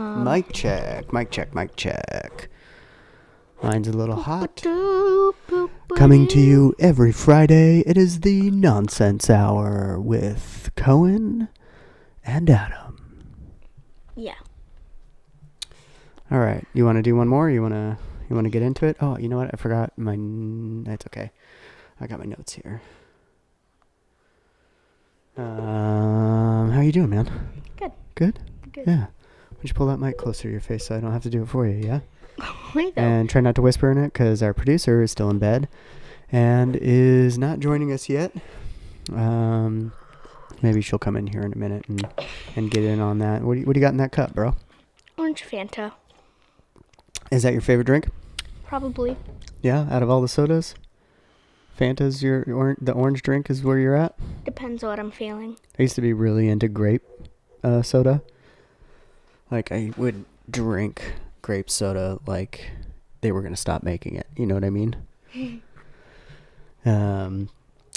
Mic check, mic check, mic check. Mine's a little hot. Coming to you every Friday, it is the Nonsense Hour with Cohen and Adam. Yeah. All right, you want to do one more? You want to get into it? Oh, you know what? I forgot my. That's okay. I got my notes here. How you doing, man? Good. Good? Good. Yeah. Why don't you pull that mic closer to your face so I don't have to do it for you, yeah? Wait, though. And try not to whisper in it because our producer is still in bed and is not joining us yet. Maybe she'll come in here in a minute and get in on that. What do you got in that cup, bro? Orange Fanta. Is that your favorite drink? Probably. Yeah, out of all the sodas? Fanta's the orange drink is where you're at? Depends on what I'm feeling. I used to be really into grape soda. Like, I would drink grape soda like they were going to stop making it. You know what I mean?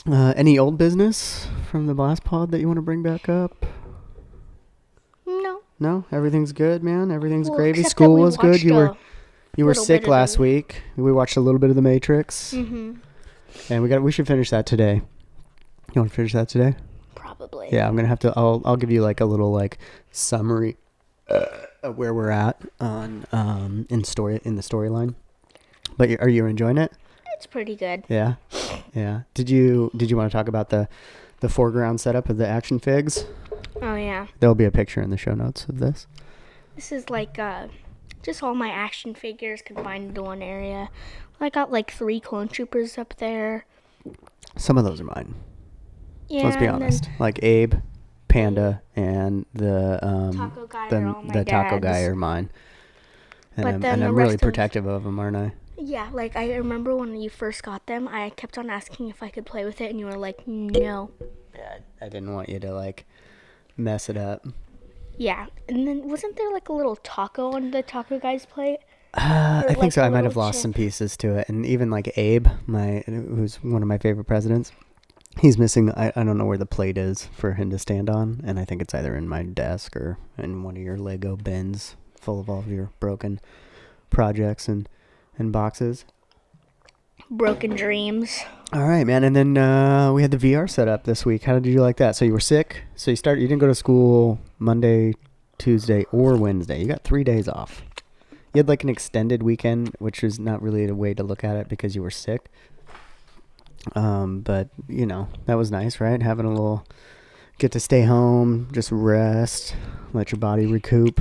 Any old business from the last pod that you want to bring back up? No. No? Everything's good, man? Everything's gravy? Except School that we was good? watched You were sick last week. We watched a little bit of The Matrix. Mm-hmm. And we should finish that today. You want to finish that today? Probably. Yeah, I'm going to have to, I'll give you like a little like summary of where we're at on in the storyline. But are you enjoying it? It's pretty good. Yeah. Yeah. Did you want to talk about the foreground setup of the action figs? Oh, yeah. There'll be a picture in the show notes of this. This is like just all my action figures combined into one area. I got like 3 clone troopers up there. Some of those are mine. Yeah. Let's be honest. Like Abe, Panda, and the Taco guy the, are all my the taco dad's. guy are mine. And But then I'm really protective of them, aren't I? Yeah, like I remember when you first got them, I kept on asking if I could play with it, and you were like, no. Yeah, I didn't want you to like mess it up. Yeah, and then wasn't there like a little taco on the taco guy's plate? I think so. I might have lost chip. some pieces to it. And even like Abe, who's one of my favorite presidents, he's missing, I don't know where the plate is for him to stand on. And I think it's either in my desk or in one of your Lego bins full of all of your broken projects and boxes. Broken dreams. All right, man. And then we had the VR set up this week. How did you like that? So you were sick. So you didn't go to school Monday, Tuesday, or Wednesday. You got 3 days off. You had like an extended weekend, which is not really a way to look at it because you were sick. But, you know, that was nice, right? Having a little, get to stay home, just rest, let your body recoup.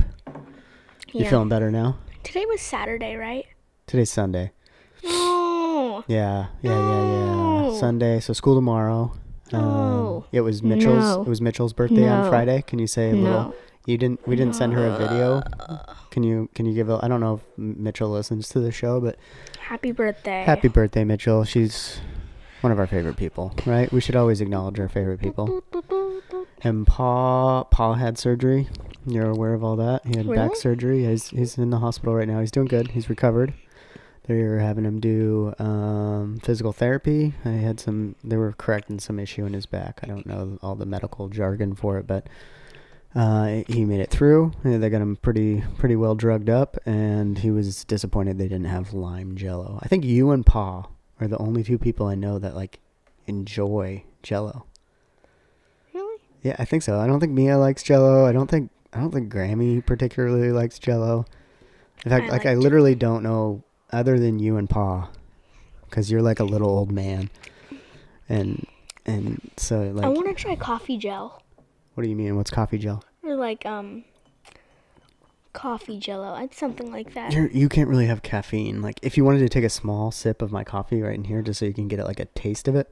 You feeling better now? Today was Saturday, right? Today's Sunday. No. Yeah. No. Sunday, so school tomorrow. No. It was Mitchell's. No. It was Mitchell's birthday on No. Friday. Can you say a little? No. We didn't send her a video. Can you give I don't know if Mitchell listens to the show, but Happy birthday. happy birthday, Mitchell. She's one of our favorite people, right? We should always acknowledge our favorite people. And Paul had surgery. You're aware of all that? He had back surgery. He's in the hospital right now. He's doing good. He's recovered. They're having him do physical therapy. They were correcting some issue in his back. I don't know all the medical jargon for it, but he made it through. They got him pretty well drugged up, and he was disappointed they didn't have lime Jello. I think you and Pa are the only 2 people I know that like enjoy Jello. Really? Yeah, I think so. I don't think Mia likes Jello. I don't think Grammy particularly likes Jello. In fact, I literally don't know other than you and Pa, because you're like a little old man, and so like. I want to try coffee gel. What do you mean? What's coffee gel? Or like coffee jello. It's something like that. You can't really have caffeine. Like if you wanted to take a small sip of my coffee right in here, just so you can get like a taste of it,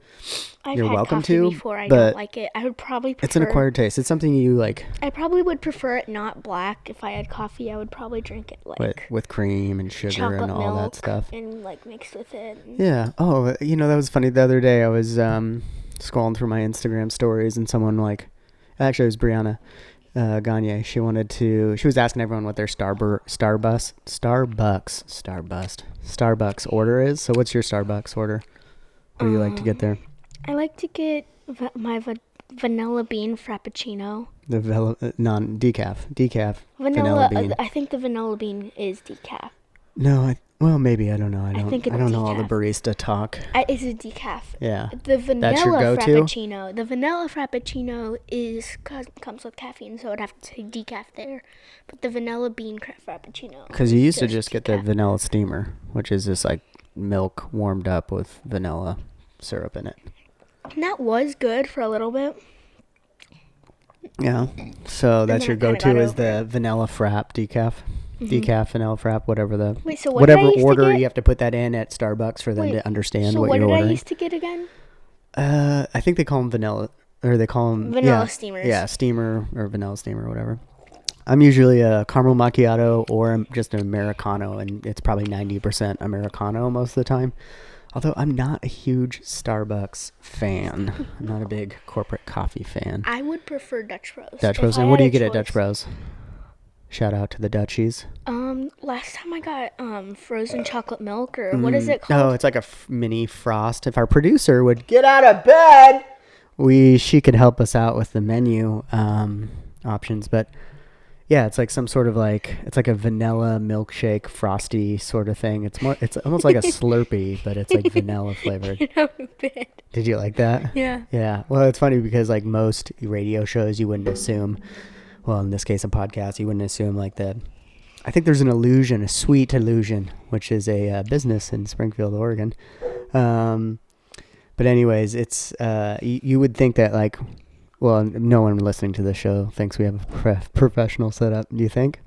you're had welcome coffee to. Before I but don't like it. I would probably prefer. It's an acquired taste. It's something you like. I probably would prefer it not black. If I had coffee, I would probably drink it like with cream and sugar and all that stuff. And like mixed with it. Yeah. Oh, that was funny. The other day I was scrolling through my Instagram stories, and someone actually it was Brianna Gagne. She was asking everyone what their Starbucks order is. So what's your Starbucks order? What do you like to get there? I like to get my vanilla bean frappuccino. The decaf vanilla Vanilla. bean. I think the vanilla bean is decaf. No, well, maybe, I don't know. I think it's don't know all the decaf. barista talk. It's a decaf. Yeah. The That's your vanilla go-to? frappuccino. The vanilla frappuccino comes with caffeine, so I'd have to say decaf there. But the vanilla bean frappuccino. Because you is used to just get the decaf. vanilla steamer, which is just like milk warmed up with vanilla syrup in it. And that was good for a little bit. Yeah. So that's your then I kinda go-to got is over the vanilla frap decaf. Decaf vanilla frap, whatever the Wait, so what did I whatever used to order get? you have to put that in at Starbucks for them Wait, to understand so what what you're did ordering. I used to get again? I think they call them vanilla, or they call them Vanilla steamers. Yeah, steamer or vanilla steamer or whatever. I'm usually a caramel macchiato or just an Americano, and it's probably 90% Americano most of the time. Although I'm not a huge Starbucks fan. I'm not a big corporate coffee fan. I would prefer Dutch Bros. Dutch If Bros. I And what do had you a get at choice. Dutch Bros? Shout out to the Dutchies. Last time I got frozen chocolate milk, or what is it Oh, called? it's like a mini frost. If our producer would get out of bed, she could help us out with the menu options. But yeah, it's like some sort of it's like a vanilla milkshake frosty sort of thing. It's almost like a Slurpee, but it's like vanilla flavored. Did you like that? Yeah. Yeah. Well, it's funny because like most radio shows, you wouldn't assume. Well, in this case, a podcast, you wouldn't assume like that. I think there's an illusion, a sweet illusion, which is a business in Springfield, Oregon. But anyways, it's you would think that well, no one listening to the show thinks we have a professional setup. Do you think?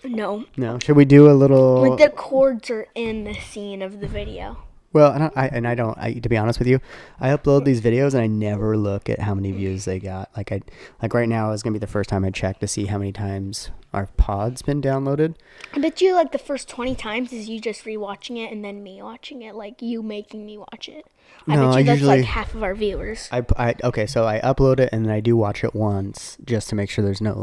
No. No. Should we do a little? Like the chords are in the scene of the video. Well, to be honest with you, I upload these videos and I never look at how many views they got. Like right now is going to be the first time I check to see how many times our pod's been downloaded. I bet you the first 20 times is you just rewatching it and then me watching it, like you making me watch it. I No, bet I you that's usually- like half of our viewers. Okay, so I upload it and then I do watch it once just to make sure there's no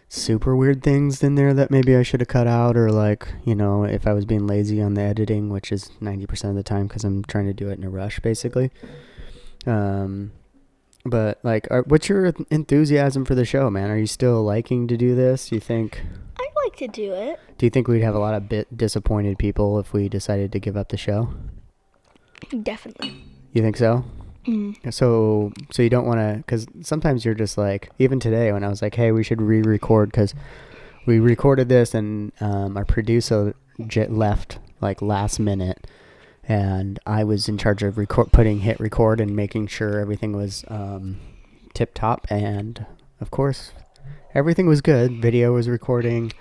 super weird things in there that maybe I should have cut out, or if I was being lazy on the editing, which is 90% of the time because I'm trying to do it in a rush basically. But what's your enthusiasm for the show, man? Are you still liking to do this? Do you think I'd like to do it. Do you think we'd have a lot of disappointed people if we decided to give up the show? Definitely. You think so? Mm. So you don't want to, because sometimes you're just even today when I was like, hey, we should re-record because we recorded this and our producer left last minute, and I was in charge of hit record and making sure everything was tip top, and of course everything was good. Video was recording,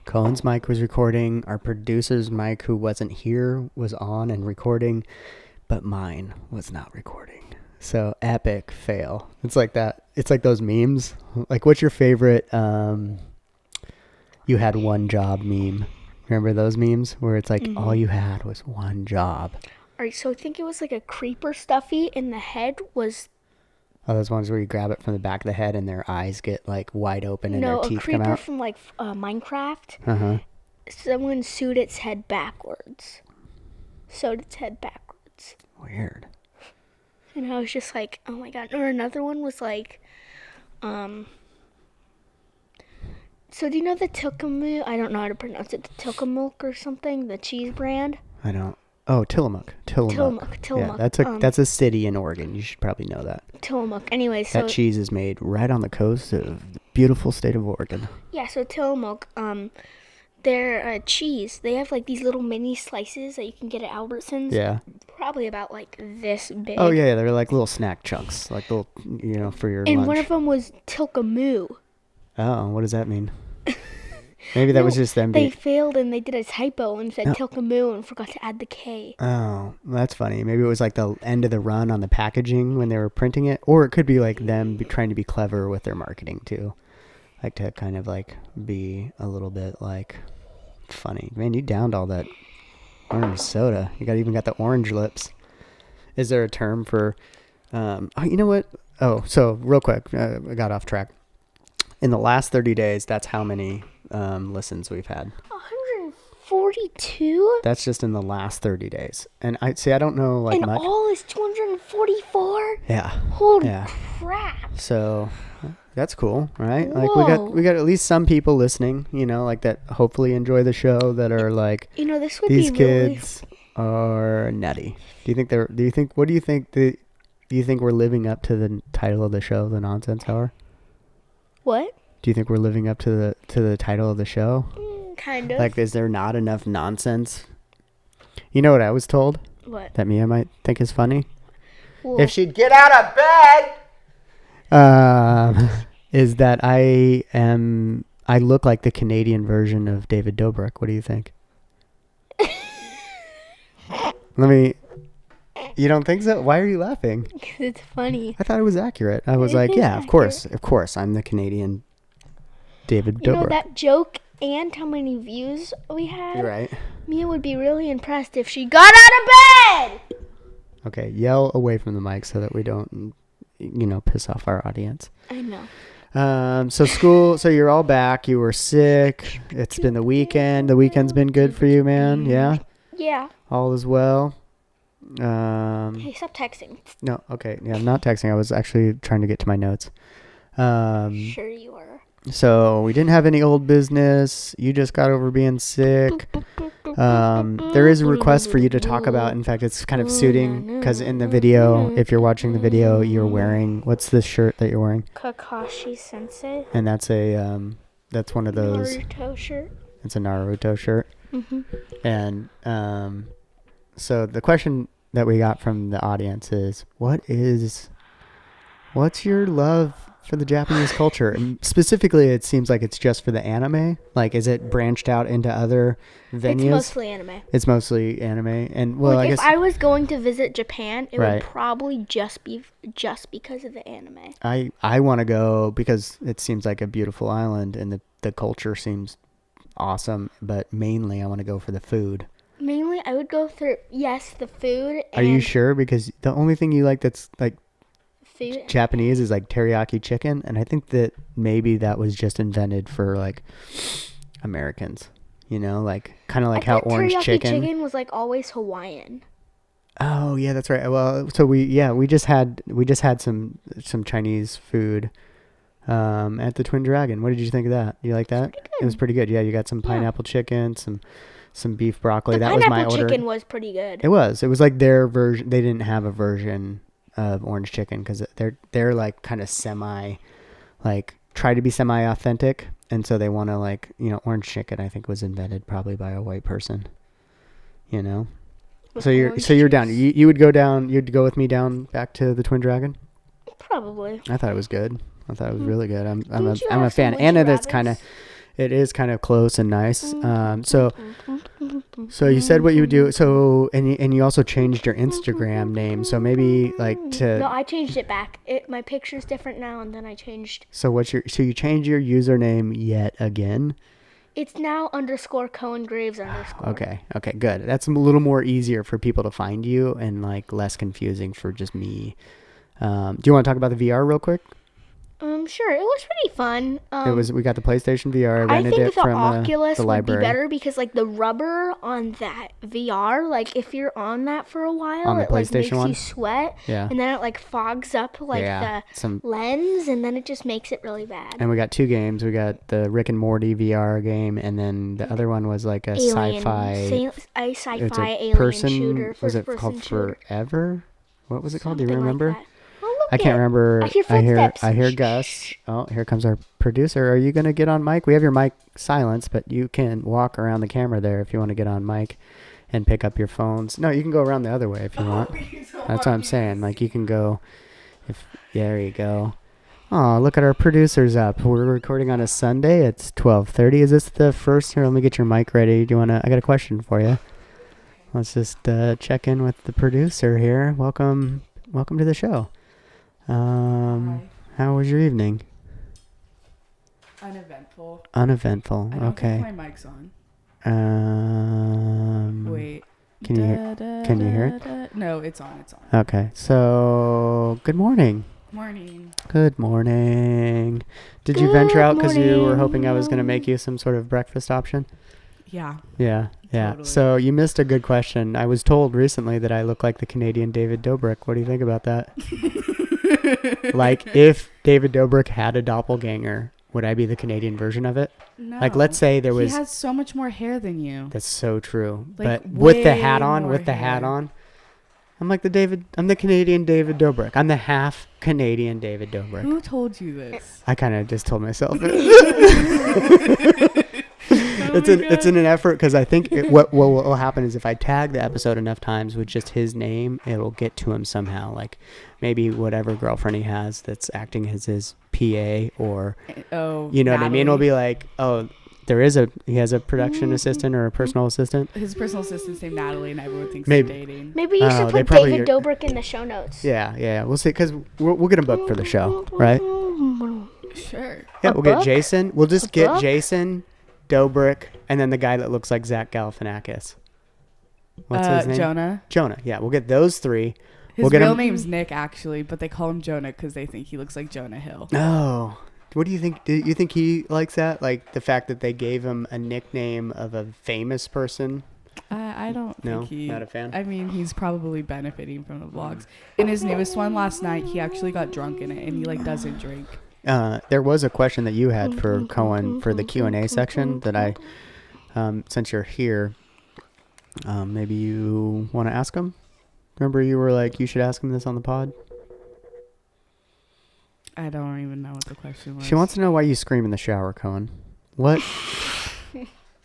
Cohen's mic was recording, our producer's mic, who wasn't here, was on and recording, but mine was not recording. So epic fail. It's like that. It's like those memes. What's your favorite you had one job meme? Remember those memes where it's all you had was one job? All right, so I think it was a creeper stuffy, and the head was... Oh, those ones where you grab it from the back of the head and their eyes get wide open and their teeth come creeper out? from Minecraft. Uh-huh. Someone sewed its head backwards. Weird. And I was just like, oh my god. Or another one was so do you know the Tilkamu? I don't know how to pronounce it. The Tilkamilk or something? The cheese brand? I don't. Oh, Tillamook. Tillamook. Yeah, that's a city in Oregon. You should probably know that. Tillamook. Anyway, so... That cheese is made right on the coast of the beautiful state of Oregon. Yeah, so Tillamook, their cheese, they have these little mini slices that you can get at Albertsons. Yeah. Probably about this big. Oh, yeah, they're like little snack chunks, little, for your And lunch. one of them was Tilkamoo. Oh, what does that mean? Maybe that was just them They being... failed and they did a typo and said Tilkamoo and forgot to add the K. Oh, that's funny. Maybe it was the end of the run on the packaging when they were printing it. Or it could be them trying to be clever with their marketing, too. To kind of, be a little bit, funny. Man, you downed all that orange soda. You even got the orange lips. Is there a term for... oh, you know what? Oh, so real quick. I got off track. In the last 30 days, that's how many listens we've had. 242? That's just in the last 30 days. And I don't know like And much. all is 244? Yeah. Holy Yeah. crap. So that's cool, right? Whoa. Like we got at least some people listening, like that hopefully enjoy the show that are like This would these be kids are nutty. Do you think we're living up to the title of the show, The Nonsense Hour? What? Do you think we're living up to the title of the show? Kind of. Like, is there not enough nonsense? You know what I was told? What? That Mia might think is funny? Well, If she'd get out of bed! Is that I look like the Canadian version of David Dobrik. What do you think? You don't think so? Why are you laughing? It's funny. I thought it was accurate. I was like, yeah, of course, I'm the Canadian David Dobrik. That joke and how many views we had. You're right. Mia would be really impressed if she got out of bed. Okay, yell away from the mic so that we don't, piss off our audience. I know. So you're all back. You were sick. It's been the weekend. The weekend's been good for you, man. Yeah? Yeah. All is well. Hey, stop texting. No, okay. Yeah, I'm not texting. I was actually trying to get to my notes. Sure you were. So we didn't have any old business. You just got over being sick. There is a request for you to talk about. In fact, it's kind of suiting because in the video, if you're watching the video, you're wearing, what's this shirt that you're wearing? Kakashi Sensei. And that's that's one of those. Naruto shirt. It's a Naruto shirt. Mm-hmm. And so the question that we got from the audience is, what's your love for the Japanese culture? And specifically, it seems like it's just for the anime. Like, is it branched out into other venues? It's mostly anime. It's mostly anime. And, well, I guess... if I was going to visit Japan, it Right. would probably just be because of the anime. I want to go because it seems like a beautiful island and the culture seems awesome. But mainly, I want to go for the food. Mainly, I would go for, the food. Are you sure? Because the only thing you like that's, like, food. Japanese is like teriyaki chicken, and I think that maybe that was just invented for like Americans, like kind of like how orange chicken was like always Hawaiian. Oh yeah, that's right. Well, so we just had some Chinese food at the Twin Dragon. What did you think of that? You like that? It was pretty good. Yeah, you got some pineapple chicken, some beef broccoli. That was my order. Pineapple chicken was pretty good. It was like their version. They didn't have a version of orange chicken because they're like kind of try to be semi authentic, and so they want to orange chicken I think was invented probably by a white person, so you're down. You'd go with me down back to the Twin Dragon. Probably. I thought it was good. I thought it was really good. I'm a fan, and it is kind of close and nice. So you said what you would do. So and you also changed your Instagram name. So maybe No, I changed it back. My picture's different now, and then I changed. So you changed your username yet again? It's now _Cohen Graves _. Okay, good. That's a little more easier for people to find you and less confusing for just me. Do you want to talk about the VR real quick? Sure. It was pretty fun. We got the PlayStation VR. I rented it from the Oculus library. Would be better because the rubber on that VR, if you're on that for a while, on the it PlayStation makes one? You sweat. Yeah. And then it fogs up the lens, and then it just makes it really bad. And we got two games. We got the Rick and Morty VR game, and then the other one was like a sci-fi. A sci-fi alien shooter. Was it called shooter. Forever? What was it called? Do you Something remember? Like that. I can't remember. I hear Gus. Oh, here comes our producer. Are you going to get on mic? We have your mic silenced, but you can walk around the camera there if you want to get on mic and pick up your phones. No, you can go around the other way if you want. That's what I'm saying. You can go. There you go. Oh, look at our producers up. We're recording on a Sunday. It's 12:30. Is this the first? Here, let me get your mic ready. Do you want to? I got a question for you. Let's just check in with the producer here. Welcome to the show. How was your evening? Uneventful. I don't think my mic's on. Wait. Can you hear it? No, it's on. Okay. So, good morning. Morning. Good morning. Did you venture out because you were hoping I was going to make you some sort of breakfast option? Yeah. Yeah. Totally. So you missed a good question. I was told recently that I look like the Canadian David Dobrik. What do you think about that? Like, if David Dobrik had a doppelganger, would I be the Canadian version of it? No. Like, let's say there was... He has so much more hair than you. That's so true. Like, but with the way hat on, more hair. I'm like I'm the Canadian David Dobrik. I'm the half Canadian David Dobrik. Who told you this? I kind of just told myself it. It's in an effort because I think what will happen is if I tag the episode enough times with just his name, it'll get to him somehow. Like maybe whatever girlfriend he has that's acting as his PA or you know what I mean? It'll be like, oh, he has a production assistant or a personal assistant. His personal assistant's named Natalie, and everyone thinks Maybe. they're dating. Maybe you should put David Dobrik in the show notes. Yeah. We'll see because we'll get him booked for the show, right? Sure. Yeah, we'll get Jason. We'll just get book? Jason, Dobrik, and then the guy that looks like Zach Galifianakis. What's his name? Jonah. Yeah, we'll get those three. His real name's Nick, actually, but they call him Jonah because they think he looks like Jonah Hill. Oh. What do you think? Do you think he likes that? Like the fact that they gave him a nickname of a famous person? I don't think not a fan? I mean, he's probably benefiting from the vlogs. In his newest one last night, he actually got drunk in it, and he, doesn't drink. There was a question that you had for Cohen for the Q&A section that I, since you're here, maybe you want to ask him? Remember you were like, you should ask him this on the pod? I don't even know what the question was. She wants to know why you scream in the shower, Cohen.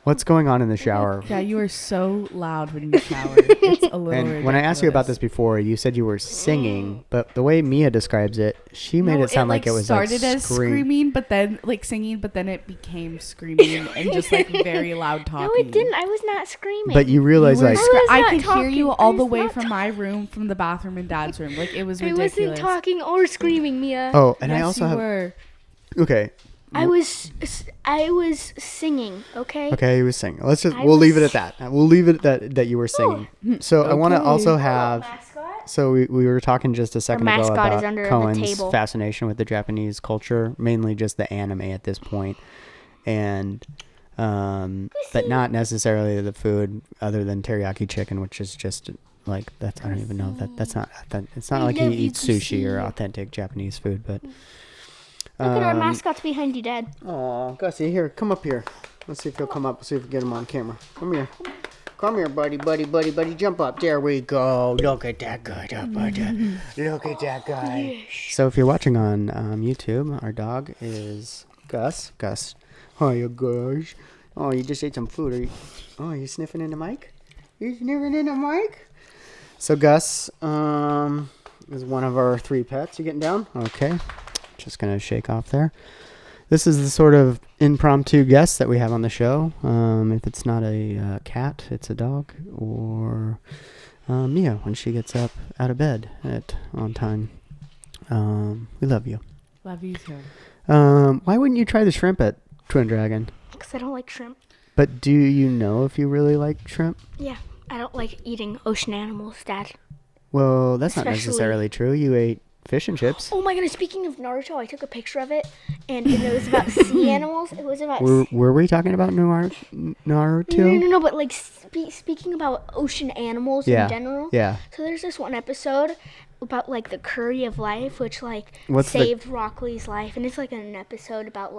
What's going on in the shower? Yeah, you are so loud when you shower. It's a little And when I asked you about this before, you said you were singing, but the way Mia describes it, she made it sound like it was started as screaming, but then singing, but then it became screaming and just very loud talking. No, it didn't. I was not screaming. But you realize I could hear you all the way from my room, from the bathroom and Dad's room. It was ridiculous. I wasn't talking or screaming, Mia. Oh, and yes, I also have. Were. Okay. I was singing, okay? Okay, he was singing. We'll leave it at that. We'll leave it that you were singing. So I want to also have. So we were talking just a second ago about Cohen's fascination with the Japanese culture, mainly just the anime at this point, and but not necessarily the food other than teriyaki chicken, which is just like that's I don't even know that's not it's not like he eats sushi or authentic Japanese food, but. Look at our mascots behind you, Dad. Oh, Gussie, here, come up here. Let's see if he'll come up. See if we can get him on camera. Come here. Come here, buddy. Jump up. There we go. Look at that guy. Look at that guy. So if you're watching on YouTube, our dog is Gus. Gus. Hiya, Gus. Oh, you just ate some food. Are you sniffing in the mic? You sniffing in the mic? So Gus is one of our 3 pets. You getting down? Okay. Just going to shake off there. This is the sort of impromptu guest that we have on the show. If it's not a cat, it's a dog. Or Mia when she gets up out of bed on time. We love you. Love you too. Why wouldn't you try the shrimp at Twin Dragon? Because I don't like shrimp. But do you know if you really like shrimp? Yeah. I don't like eating ocean animals, Dad. Well, that's not necessarily true. You ate fish and chips. Oh my goodness, speaking of Naruto, I took a picture of it, and it was about sea animals. It was about... Were we talking about Naruto? No, but speaking about ocean animals in general. Yeah. So there's this one episode about, the curry of life, which, saved Rock Lee's life, and it's, an episode about,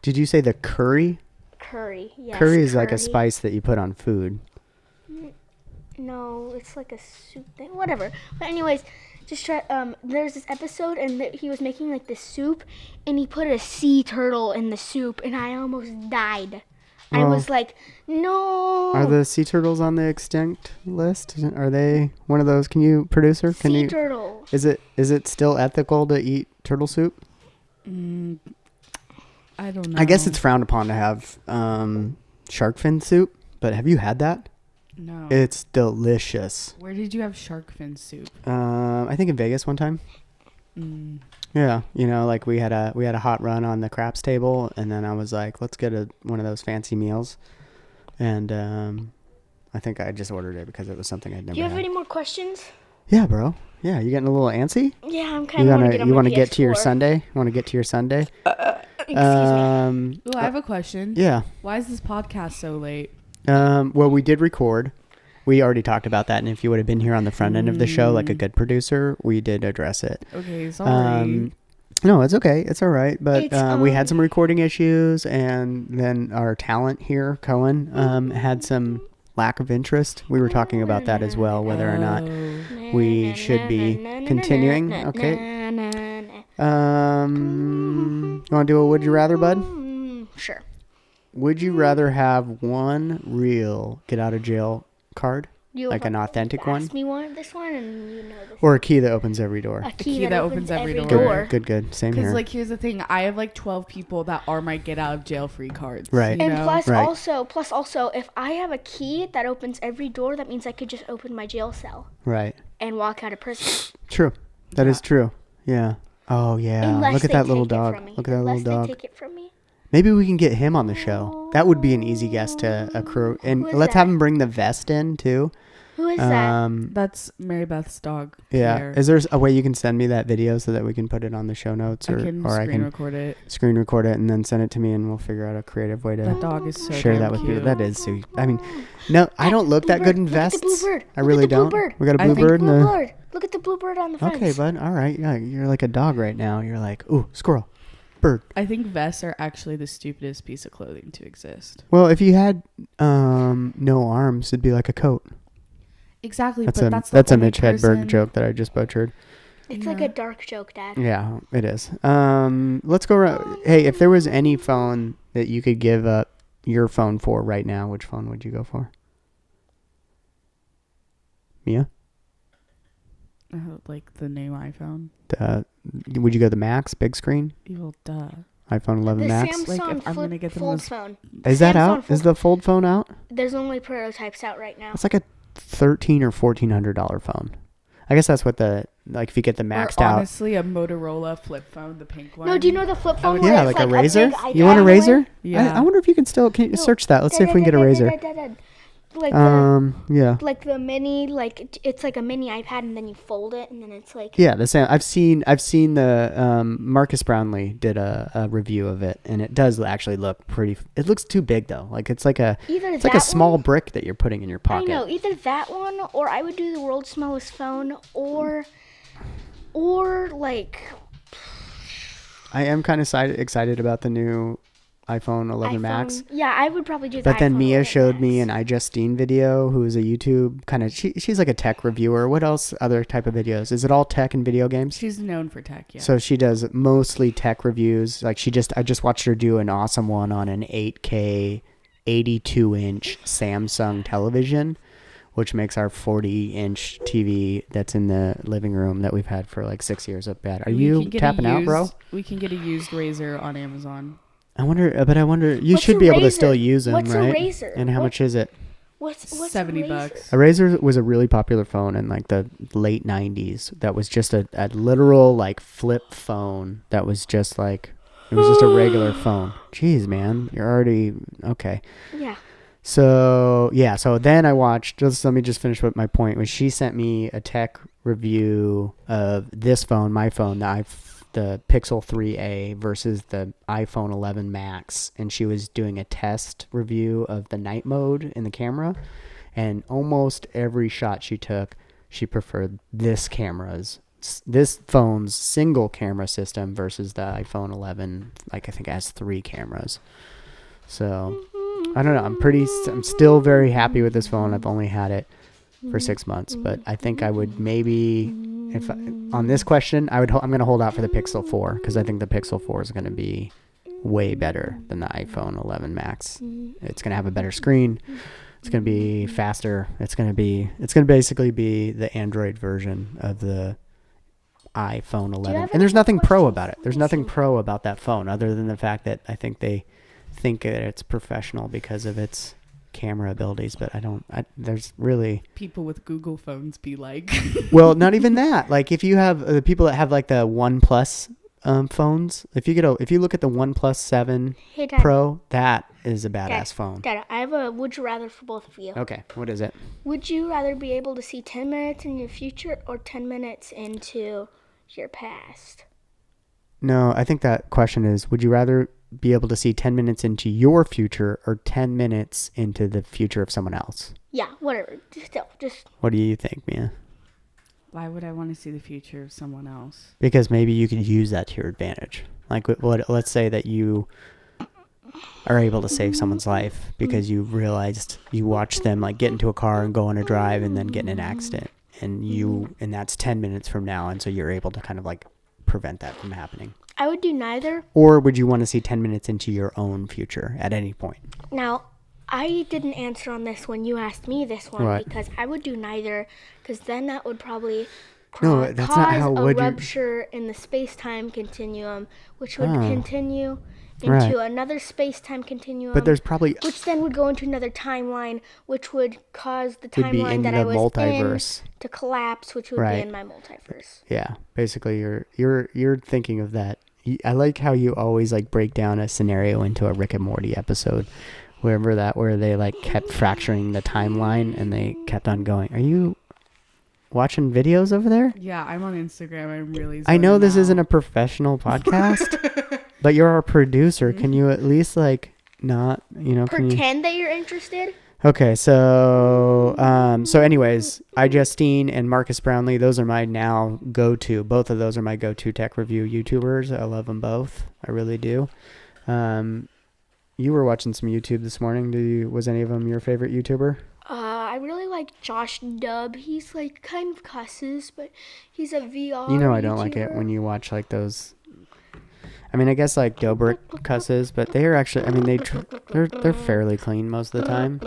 Did you say the curry? Curry, yes. Curry is like a spice that you put on food. No, it's like a soup thing. Whatever. But anyways... Just try. There's this episode, and he was making this soup, and he put a sea turtle in the soup, and I almost died. I was like, no. Are the sea turtles on the extinct list? Are they one of those? Can you, producer? Sea turtle. Is it still ethical to eat turtle soup? I don't know. I guess it's frowned upon to have shark fin soup, but have you had that? No. It's delicious. Where did you have shark fin soup? I think in Vegas one time. Yeah, we had a hot run on the craps table, and then I was like, let's get one of those fancy meals, and I think I just ordered it because it was something I'd never had. Do you have any more questions? Yeah, bro. Yeah, you getting a little antsy? Yeah, I'm kind of. You want to get to your Sunday? Want to get to your Sunday? Excuse me. Ooh, I have a question. Yeah. Why is this podcast so late? Well, we did record. We already talked about that, and if you would have been here on the front end of the show, like a good producer, we did address it. Okay, sorry. No, it's okay. It's all right. But It's, we had some recording issues, and then our talent here, Cohen, had some lack of interest. We were talking about that as well, whether or not we should be continuing. Okay. You want to do a would you rather, bud? Sure. Would you rather have one real get out of jail card, You like an authentic one, asked me this one, and you know this. or a key that opens every door? A key that opens every door. Good. Same Because here. like here's the thing, I have like 12 people that are my get out of jail free cards. Right. You And know? plus also, if I have a key that opens every door, that means I could just open my jail cell Right. and walk out of prison. True. That is true. Yeah. Oh yeah. Unless Look at they that little take it dog. from me. Look at that Unless little dog. they take it from me. Maybe we can get him on the show. That would be an easy guest to accrue. And Who is let's that? have him bring the vest in too. Who is that? That's Mary Beth's dog. Yeah. Pierre. Is there a way you can send me that video so that we can put it on the show notes, I or can I screen can record it. screen record it and then send it to me, and we'll figure out a creative way to That dog is so share damn that with cute. people. That is sweet. I mean, no, I don't look that good in Look at the vests. blue bird. I Look really at the blue don't. bird. We got a I blue think bird. Blue And a, bird. Look at the blue bird on the fence. okay, bud. All right. Yeah, you're like a dog right now. You're like, ooh, squirrel, bird. I think vests are actually the stupidest piece of clothing to exist. Well, if you had no arms, it'd be like a coat. Exactly, That's but a that's the only Mitch Hedberg person- joke that I just butchered. It's like a dark joke, Dad. Yeah, it is. Let's go around. Hey, if there was any phone that you could give up your phone for right now, which phone would you go for? Mia? Like the new iPhone. Would you go the Max, big screen? Well, duh. iPhone 11 The Max? Samsung Like, if I'm flip gonna get them fold those- phone. Is that Samsung out? Is Fold- the fold phone out? There's only prototypes out right now. It's like a $1,300 or $1,400 phone. I guess that's what if you get the maxed or out. honestly, a Motorola flip phone, the pink one. No, do you know the flip phone? would- where Yeah, it's like a big razor. iPad You want a in razor? it? Yeah. I wonder if you can still. Can you No. search that? Let's see if we can get a razor. Like Yeah. like the mini, like it's like a mini iPad, and then you fold it, and then it's like. Yeah, the same. I've seen the Marcus Brownlee did a review of it, and it does actually look pretty. It looks too big though. Like it's like a small brick that you're putting in your I pocket. know, either that one, or I would do the world's smallest phone, or like I am kind of excited about the new iPhone 11 Max. Yeah, I would probably do that. But then Mia showed me an iJustine video, who's a YouTube kind of. She's like a tech reviewer. What else? Other type of videos? Is it all tech and video games? She's known for tech, yeah. So she does mostly tech reviews. Like I just watched her do an awesome one on an 8K 82-inch Samsung television, which makes our 40-inch TV that's in the living room that we've had for like 6 years look bad. Are you tapping out, bro? We can get a used razor on Amazon. I wonder you What's should a be able to razor? still use them, What's a right? razor? And how much is it? What's $70 bucks. A Razor was a really popular phone in like the late 90s. That was just a literal like flip phone that was just like, it was just a regular phone. Jeez, man. You're already, okay. Yeah. So then I watched, let me just finish what my point was. She sent me a tech review of this phone, my phone, the Pixel 3a versus the iPhone 11 Max, and she was doing a test review of the night mode in the camera, and almost every shot she took, she preferred this phone's single camera system versus the iPhone 11, like I think it has 3 cameras. So I don't know, I'm still very happy with this phone. I've only had it for 6 months, but I think I would maybe, on this question, I'm going to hold out for the Pixel 4, because I think the Pixel 4 is going to be way better than the iPhone 11 Max. It's going to have a better screen. It's going to be faster. It's going to basically be the Android version of the iPhone 11. And there's nothing pro about it. There's nothing pro about that phone other than the fact that I think they think that it's professional because of its camera abilities, but there's really people with Google phones be like well, not even that. Like if you have the people that have like the OnePlus phones, if you look at the OnePlus 7 Pro, that is a badass phone. Dad, I have a would you rather for both of you. Okay, what is it? Would you rather be able to see 10 minutes in your future or 10 minutes into your past? No, I think that question is, would you rather be able to see 10 minutes into your future or 10 minutes into the future of someone else? Yeah, whatever. Just. What do you think, Mia? Why would I want to see the future of someone else? Because maybe you could use that to your advantage. Like, let's say that you are able to save someone's life because you realized you watched them like get into a car and go on a drive and then get in an accident, and that's 10 minutes from now, and so you're able to kind of like prevent that from happening. I would do neither. Or would you want to see 10 minutes into your own future at any point? Now, I didn't answer on this when you asked me this one, Right. because I would do neither, because then that would probably No, that's not how a would you- rupture in the space-time continuum, which would Oh. continue into Right. another space-time continuum. But there's probably which then would go into another timeline, which would cause the Would be timeline in that the I was multiverse. in to collapse, which would Right. be in my multiverse. Yeah, basically you're thinking of that. I like how you always like break down a scenario into a Rick and Morty episode. Where they like kept fracturing the timeline and they kept on going. Are you watching videos over there? Yeah, I'm on Instagram. I'm really. I know zoning this out. isn't a professional podcast, but you're our producer. Can you at least like not, can you? Pretend that you're interested. Okay, so anyways, iJustine and Marcus Brownlee, those are my now go-to. Both of those are my go-to tech review YouTubers. I love them both. I really do. You were watching some YouTube this morning. Was any of them your favorite YouTuber? I really like Josh Dub. He's like kind of cusses, but he's a VR. You know I don't like it when you watch like those. I mean, I guess like Dobrik cusses, but they are actually. I mean, they're fairly clean most of the time.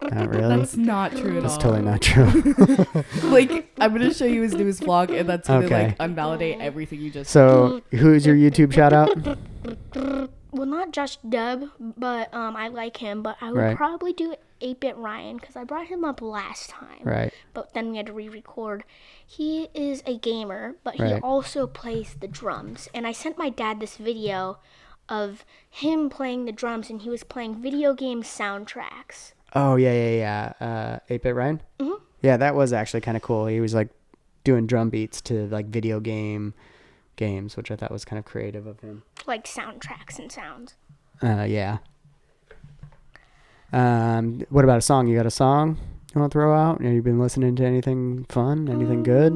Not really. That's not true at That's all. totally not true. Like, I'm gonna show you his newest vlog, and that's gonna Okay. like unvalidate everything you just. So, who's your YouTube shout out? Well, not Josh Dub, but I like him. But I would Right. probably do 8-Bit Ryan, because I brought him up last time. Right. But then we had to re-record. He is a gamer, but he Right. also plays the drums. And I sent my dad this video of him playing the drums, and he was playing video game soundtracks. Oh yeah. 8-Bit Ryan. Mhm. Yeah, that was actually kind of cool. He was like doing drum beats to like video games, which I thought was kind of creative of him. Like soundtracks and sounds. Yeah. What about a song? You got a song you want to throw out? Have you been listening to anything fun? Anything good?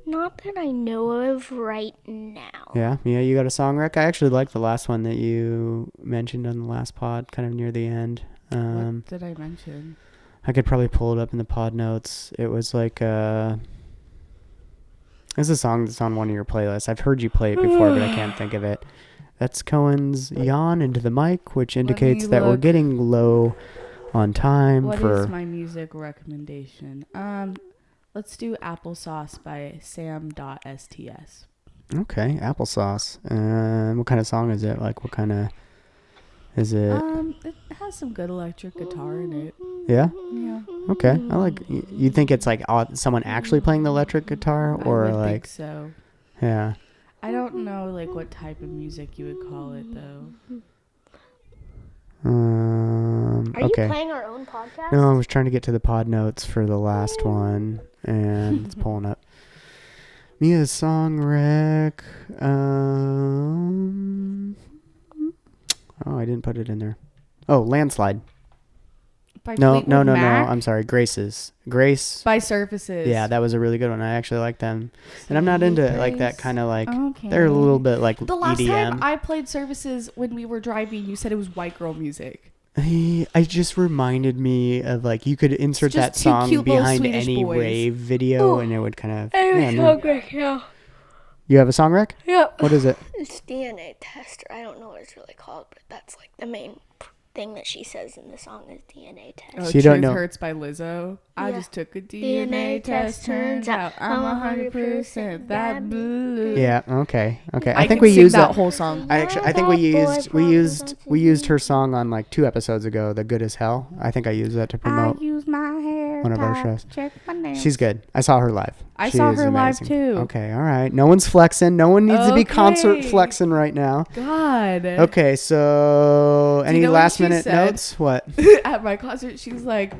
Not that I know of right now. Yeah, you got a song, Rick? I actually liked the last one that you mentioned on the last pod, kind of near the end. What did I mention? I could probably pull it up in the pod notes. It was like it's a song that's on one of your playlists. I've heard you play it before, but I can't think of it. That's Cohen's Yawn into the Mic, which indicates that we're look. getting low on time What for... is my music recommendation? Let's do Applesauce by Sam.sts. Okay, Applesauce. What kind of song is it? Like, what kind of... Is it... It has some good electric guitar in it. Yeah? Yeah. Okay. I like... You think it's like someone actually playing the electric guitar? Or I would like... think so. Yeah. I don't know like what type of music you would call it though. Are Okay. you playing our own podcast? No, I was trying to get to the pod notes for the last one, and it's pulling up. Mia's song rec. Oh, I didn't put it in there. Oh, Landslide. By No. Fleetwood Mac? I'm sorry. Grace. By Surfaces. Yeah, that was a really good one. I actually like them, and I'm not into like that kind of like. Okay. They're a little bit like The last EDM. time I played Surfaces when we were driving, you said it was white girl music. I just reminded me of like you could insert Just that two song cute little behind Swedish any boys. rave video, and it would kind of. Yeah. You have a song rec? Yeah. What is it? It's DNA tester. I don't know what it's really called, but that's like the main thing that she says in the song is DNA test. Oh, So you don't Truth know- Hurts by Lizzo. I Yeah. just took a DNA test. Turns out I'm 100% that blue. Yeah. Okay. Okay. I I think can we sing used that that. whole song. I think we used her song on like 2 episodes ago. The Good as Hell. I think I used that to promote use my hair. one of our shows. Check my nails. She's good. I saw her live. I She saw is her live, amazing. too. Okay. All right. No one's flexing. No one needs to be concert Okay. flexing right now. God. Okay. So Do you any know what last she minute said? notes? What? At my concert, she's like,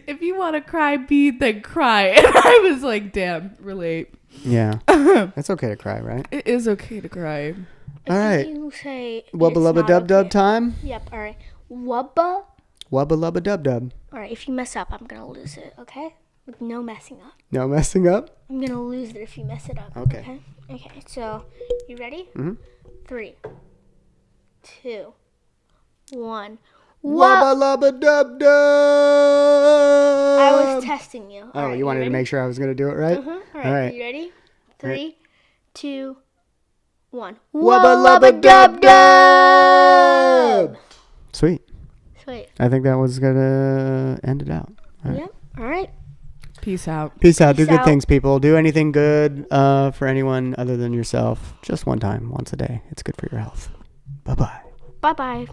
if you want to cry, beat, then cry. And I was like, damn, relate. Yeah. It's okay to cry, right? It is okay to cry. All right. You say Wubba it's lubba not dub dub okay. time. Yep. All right. Wubba. Wubba lubba dub dub. All right. If you mess up, I'm gonna lose it. Okay. With no messing up. No messing up. I'm gonna lose it if you mess it up. Okay. Okay. So, you ready? Mhm. 3, 2, 1. Wubba lubba dub dub. I was testing you. Oh, you wanted to make sure I was gonna do it right? All right. All right. You ready? 3, 2, 1. Wubba lubba dub dub. Sweet. Sweet. I think that was gonna end it out. All right. Yep. All right. Peace out. Peace out. Do Peace good out. things, people. Do anything good for anyone other than yourself. Just one time, once a day. It's good for your health. Bye-bye. Bye bye.